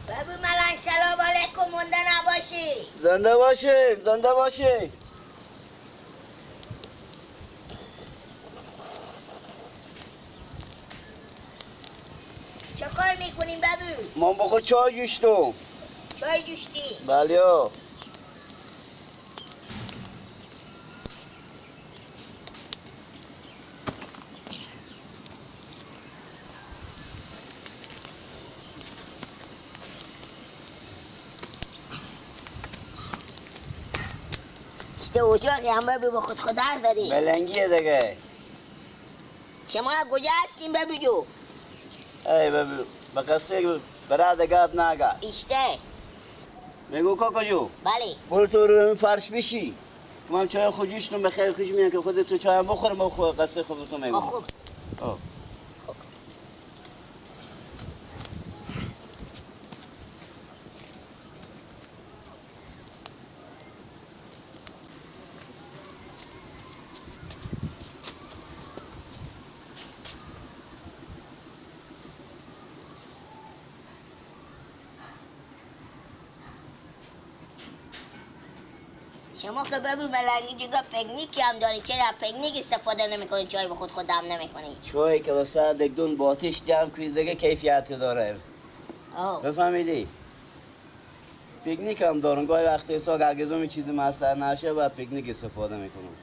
بابو ملنگ سلام علیکم، مونده نباشی. زنده باشین، زنده باشین. چه کار میکنیم بابو؟ من بخور چای جوشتم. چای جوشتی؟ بله. چه اوچاقی هم بابو با خود خودر داری؟ بلنگیه دیگه. شما کجا هستیم بابو جو؟ ای بابو به قصه برای دگاب نگه. ایشته. میگو کاکا جو. بله. برو تو رو این فرش بشی. من چای خود جوشتم بخیر خوش میان که خودت تو چای بخورم و خود قصه خودتو میگم. خوب. شما که بابو ملنگی جگاه پکنیکی هم داری، چرا پکنیک استفاده نمیکنی؟ چای به خود خودم نمیکنی؟ چایی که واسه دگدون با آتش جمع کنید دیگه کیفیت داره. بفهمیدی؟ پیکنیک هم دارن گاهی وقتی ساگ اگزومی چیزی مصر نشه و پیکنیک استفاده میکنم.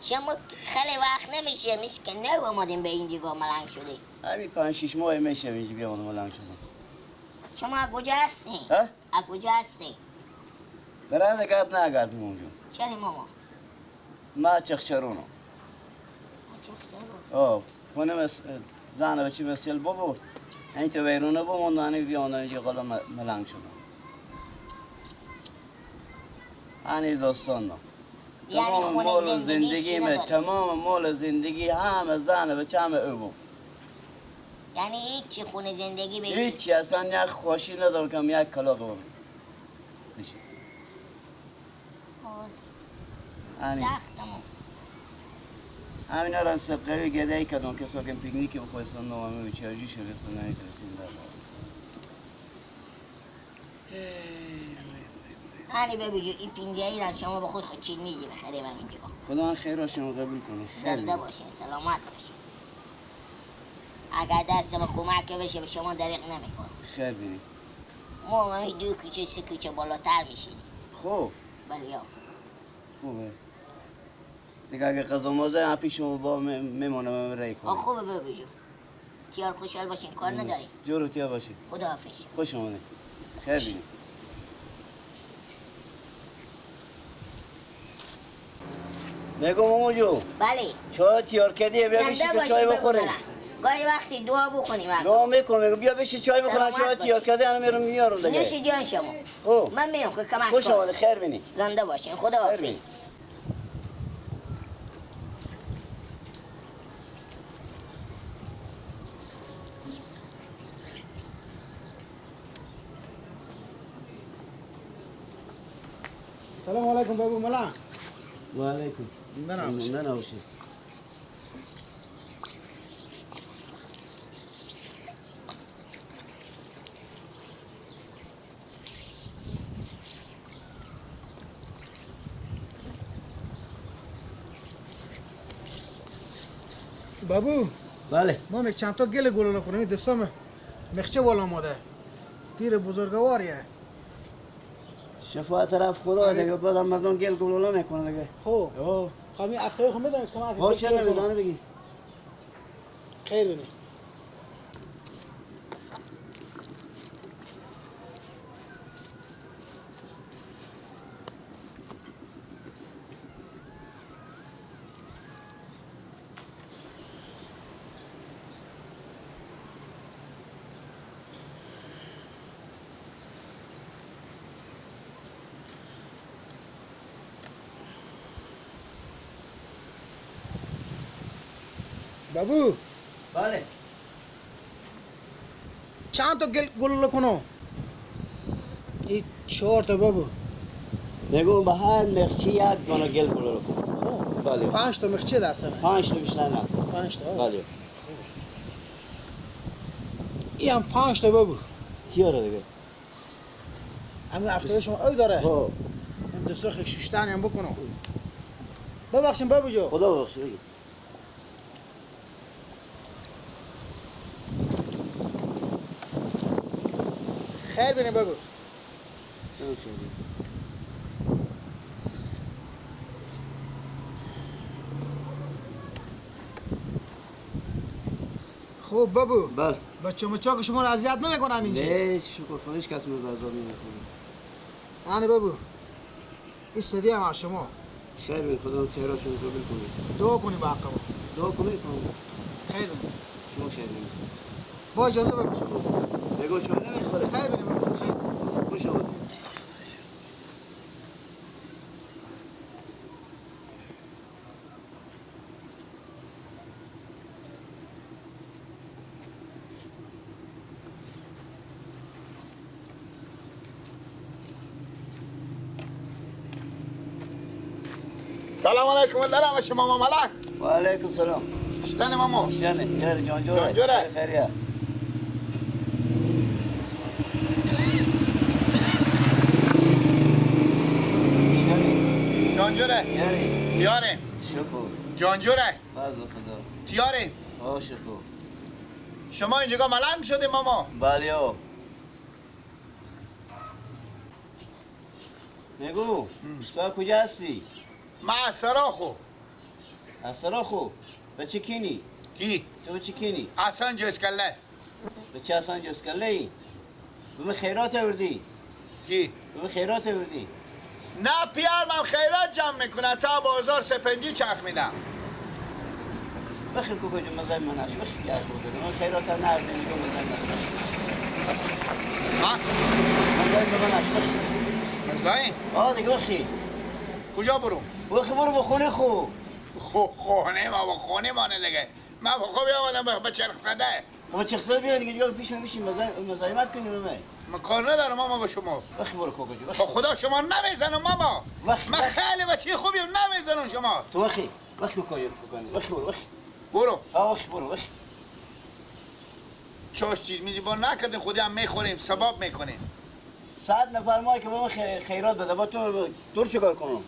شما خیلی وقت نمیشه که نه اومدیم به این جگاه ملنگ شدی. همین 5-6 ماه میشه اینجا بیامون ملنگ شدم. شما از کجا هستی؟ ها؟ از کجا هستی؟ برای دگاب نگردم اونجا. چرا ماما؟ ما چخچرونم. خونه زن بچی مثل بابا این تو ویرونه بموندانی بیاندن اینجا قلا ملنگ شدم. هنی داستان دم. یعنی خونه زندگی نداری؟ تمام مال زندگی همه زن بچه همه او بود. یعنی هیچی خونه زندگی بهش؟ هیچی اصلا یک خوشی ندارم که یک کلاق بود. سختمون. همین الان سبقه گدایی کدام که ساکن پیکنیکی بخواستن نامه بیچارجی شدستن نمیتونستیم در هنی ببینید این پینگه ایران شما با خود چی میدی بخریم همینجا. خدا خیر شما قبول کنه. زنده باشین، سلامت باشین. اگر دست ما کمک بشه به شما دریغ نمیکنم. خیر بینید. ما همین 2 کوچه 3 کوچه بالاتر میشینیم. خوب. بله یا. خوبه. دیگه اگه قضا موزه هم پیش شما با میمونه من رای کنم. خوبه ببینید. تیار خوشحال باشین، کار نداریم. جور تیار باشین. خداحافظ. خوش اومدید. خیر بینید. میگم مامو جو. بله. چای تیار کردی بیا بشی که چای بخوریم. گاهی وقتی دعا بکنیم. دعا میکنم بیا بشی چای بخورم چای تیار کردی انا میرم میارم دیگه. نوش جان شما. خوب. من میرم که کمک خوش اومدید خیر بینید. زنده باشین، خداحافظ. سلام علیکم بابو ملا. و علیکم. بنوشید. بابو. بله. ما یک چند تا گل گلوله کنیم دستم مخچه بالا آماده. پیر بزرگواریه. شفا طرف خدا دیگه بعدم مردم گل گلوله میکنه دیگه. خب. خب این افتای خود میدن کمک. باشه نمیدانه بگی. خیر بینی. بابو بله چند تا گل کنو این 4 تا بابو بگو به هر مخچی یک دانه گل بلو کن بله 5 تا مخچه دستنه 5 تا بیشتر نه 5 تا بله این هم 5 تا بابو کیاره دیگه همین هفته شما او داره خب این دسترخ ششتن هم بکنو ببخشیم بابو جو خدا بخشه بگی خیر بینیم بابو خب بابو بله بچه مچا که شما رو اذیت نمیکنم اینجا نه شکر خودش کس مزازا نمیکنه آنه بابو این صدی هم از شما خیر بین خدا خیراتشون رو قبول کنه دعا کنی با حقا دعا کنید کنم خیر بینیم شما خیر بین با اجازه بابو بگو چای نمیخوره خیر بینیم بابو خیر خوش آمد سلام علیکم دلم شما ماما ملک و علیکم سلام شتن ماما شنه یار جانجوره جانجوره. خیریه شنه جانجوره یاری تیاره شکر جانجوره فضل خدا تیاره آه شکر شما اینجا ملنگ شده ماما بله او نگو تو کجا هستی؟ ما سراخو از سراخو به چه کینی؟ کی تو به چه کینی؟ احسان جسکله به چه اصلا جز کله ای؟ به من خیرات آوردی؟ کی به من خیرات آوردی؟ نه پیار من خیرات جمع میکنه تا بازار سپنجی چرخ میدم بخیر کو کجا مزای من هست بخیر که از بوده من خیرات ها نه آوردی میگم مزای من هست ها مزای من هست بخیر مزاین آه دیگه بخیر کجا برو بخیر برو به خونه خو خونه ما با خونه مانه دیگه من با خوبی آمدم به چرخ زده خب چه خسته بیاد دیگه جواب پیش میشیم مزایمت کنی به من من کار ندارم ماما با شما بخیر برو کو کجا با بخیر خدا شما نمیزنم ماما وقت- من خیلی بچه خوبیم نمیزنم شما تو بخیر بخیر کو کجا کنی بخیر برو بخیر برو آه بخیر برو بخیر چاش چیز میزی با نکردین خودی هم میخوریم سباب میکنیم 100 نفر ما که به من خیرات بده با تو چه کار کنم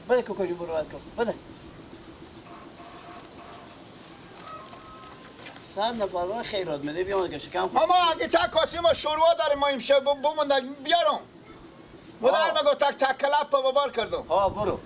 بده کو کجا برو بده 100 نفر من خیرات میده بیام که شکم ماما اگه تک کاسی ما شوروا داریم ما امشب بمونده بیارم مدر مگو تک کلپ پا ببار کردم آه برو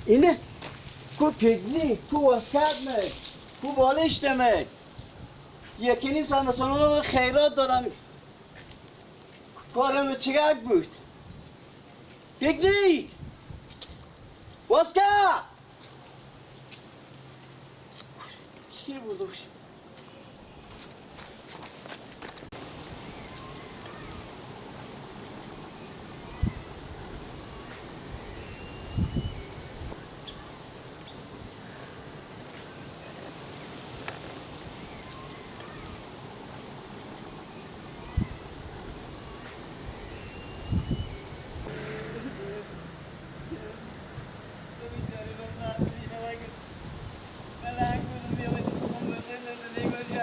اینه کو پیکنیک کو واسکت مک کو بالشت مک یکی نیم سال مثلا خیرات دادم کارم چگک بود پیکنیک واسکت کی بودوش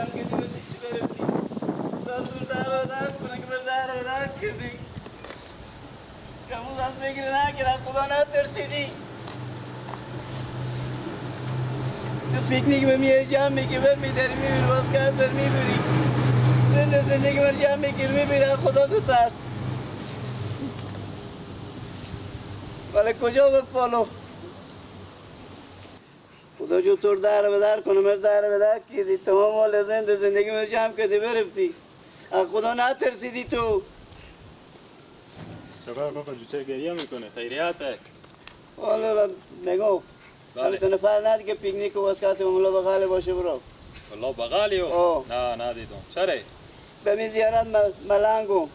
جمع کردی و چی برفتی دستور در کنه که بر در کردی کمون از بگیره نکرد خدا نترسیدی تو پیکنیک به میاری جمع میگی بر میداری میبری باز کرد بر میبری زندگی بر جمع میگیر میبری خدا تو ترس ولی کجا بپالو خدا جو طور در بدر کنه مرد در بدر کردی تمام مال زندگی من جمع کردی برفتی از خدا نترسیدی تو چکار کاکا جو چه گریه میکنه خیریته والا نگو بله. تو نفر ندی که پیکنیک و واسکات مملا بغاله باشه برو والله بغالیو آه. نه دیدم چرا به می زیارت ملنگو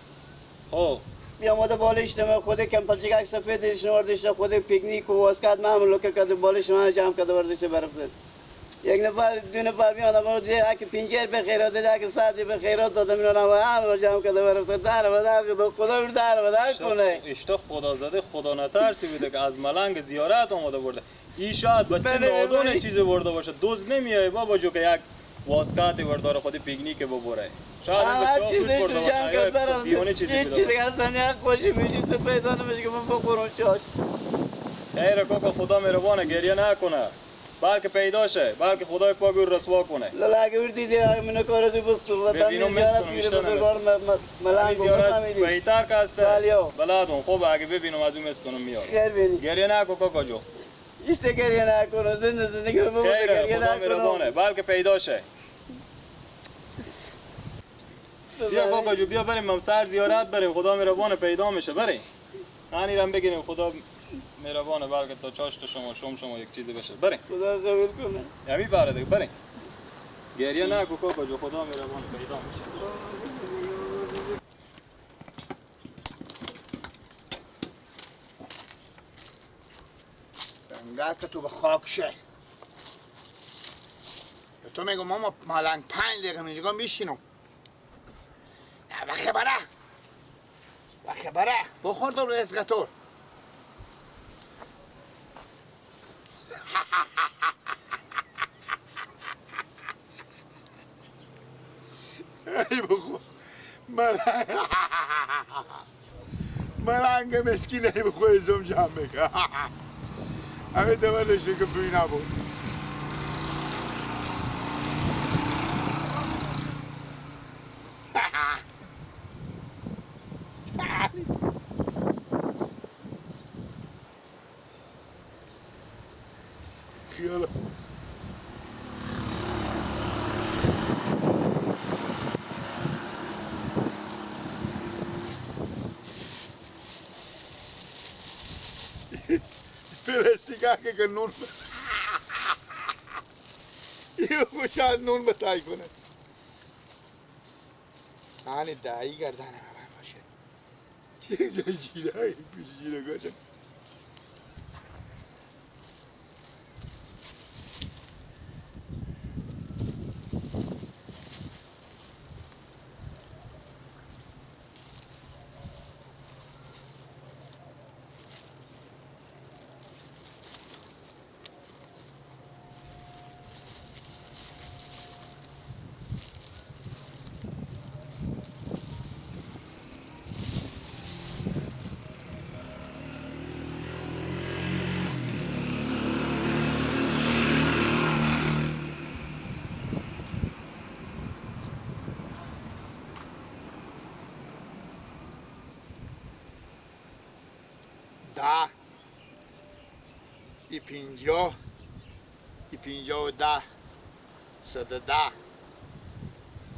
خب بیا ماده بالش نمه خود کمپلچه که سفیدش نوردش خود پیکنیک و واسکات معمولو که کده بالش من جمع کده وردش برفته یک نفر دو نفر میاد اما دیگه اگه پینجر به خیرات دیگه اگه ساعتی به خیرات دادم اینا همه جمع کده برفته در بدر شد خدا رو در بدر کنه اشتا خدا زده خدا نترسی بوده که از ملنگ زیارت آمده برده این شاید بچه بله، نادون بله. چیزی برده باشه دوز نمیای بابا جو که یک واسکاتی برداره خودی پیکنیک ببره شاید این هر بچه چیزش برده رو باشه جمع یا کرد برم پیونه چیزی هیچ چیزی بده دیگه اصلا یک خوشی میشید تو پیدا نمیشه که من بخورم چاش خیر کاکا خدا مهربانه گریه نکنه بلکه پیدا شه بلکه خدای پاک او رسوا کنه لالا اگه ور دیدی منو کار تو بستو و ببینم مستونم اشتا نمستونم ملنگو زیارت نفهمیدی بهتر که هسته بلیو. بلادون خوب اگه ببینم از اون مستونم میاد خیر بینی گریه نکن کاکا جو ایشته گریه نکنو زندگی رو ببوده خیره گریه خدا نکنو مهربانه بلکه پیدا شه بیا کاکا جو بیا بریم ممسر زیارت بریم خدا مهربانه پیدا میشه بریم رم بگیریم خدا مهربانه بلکه تا چاشت شما یک چیزی بشه بریم خدا قبول کنه یمی باره دیگه بریم گریه نکن کاکا جو خدا مهربانه پیدا میشه انگار که تو به خاک شه به تو میگم ماما مالنگ 5 دقیقه اینجا میشینم نه و خبره بخوردم رزقتو ای بخور ملنگ مسکین ای بخور ازم جمع بکن همه تولشته که بوی نبود خیال پرستیگاه که نون یه خوش از نون بتای کنه آنی دایی گردن من باشه چه جیره های پیشی رو گذاشت ده ای 50 ای 50 110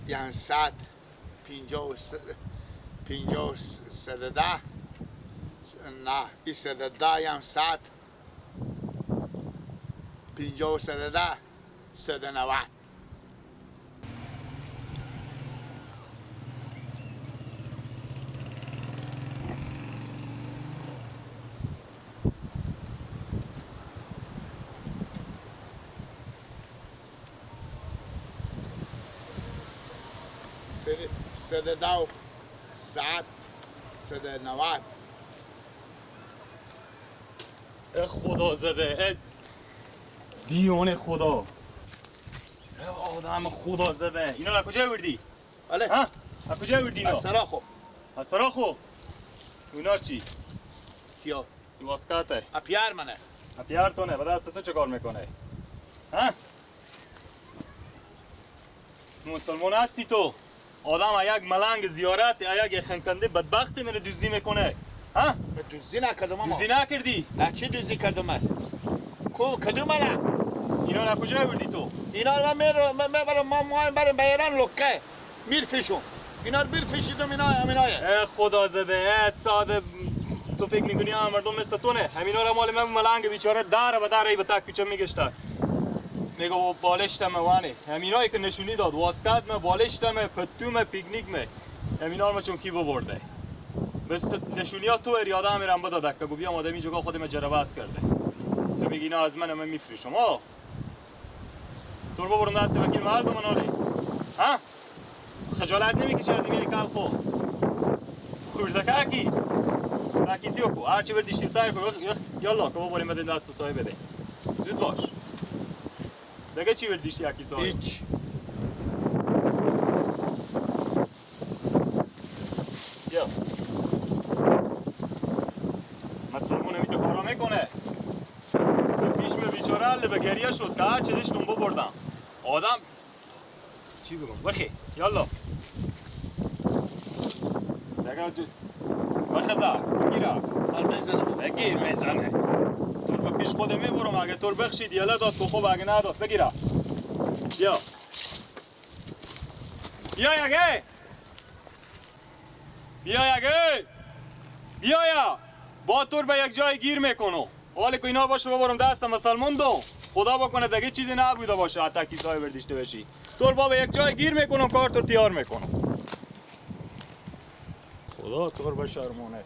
یعنی 100 50 110 نه ای 110 یعنی 100 50 110 190 110 100 190 خدا زده دیوانه خدا آدم خدا زده اینا را کجا بردی؟ بله ها؟ از کجا بردی اینا؟ از سراخو از سراخو؟ اونا چی؟ کیا؟ این واسکاته اپیار منه پیارتونه به دست تو چه کار میکنه؟ ها؟ مسلمان هستی تو؟ آدم یک ملنگ زیارت یک خنکنده بدبختی منو دوزی میکنه ها؟ دوزی نکردم اما دوزی نکردی؟ در چی دوزی کردم من؟ کدوم منه؟ اینا را کجا بردی تو؟ اینا رو من میبرم ما بریم به ایران لکه میر فیشون اینا رو بیر فیشیدم همینایه ای خدا زده ساده تو فکر میکنی هم مردم مثل تو نه همینا را مال من ملنگ بیچاره داره و داره به تک پیچه میگشته میگو بالشتم وانه همینایی که نشونی داد واسکات من بالشتم پتوم پیکنیک می همینا رو چون کی ببرده بس نشونیات تو اریاده میرم بداد که بیا آدمی اینجا خودم جرباس کرده تو میگی نه از من میفروشم تو رو ببرم دست وکیل محل تو منالی ها خجالت نمیکشی از این کال خو خورده کی راکیزیو کو هرچی بر دیشتای کو یالا کو بریم بده دست صاحب بده زود باش دیگه چی بر دیشتی کی صاحب هیچ یا مسلمون نمیده کارا میکنه پیش می بیچاره ال به گریه شد که هر چی داشتم ببردم آدم چی بگم بخی یالا دیگه بخزا بگیرم بگیر میزنه تو رو پیش خودم میبرم اگه تو رو بخشید یالا داد تو خوب اگه نداد بگیرم بیا بیا یگه بیا یگه بیا یا با تور به یک جای گیر میکنو حالی که اینا باشه ببرم دست مسلمان دو خدا بکنه دیگه چیزی نبوده باشه حتی کیسای برداشته بشی تور با به یک جای گیر میکنم کار تو تیار میکنم خدا تور به شرمونه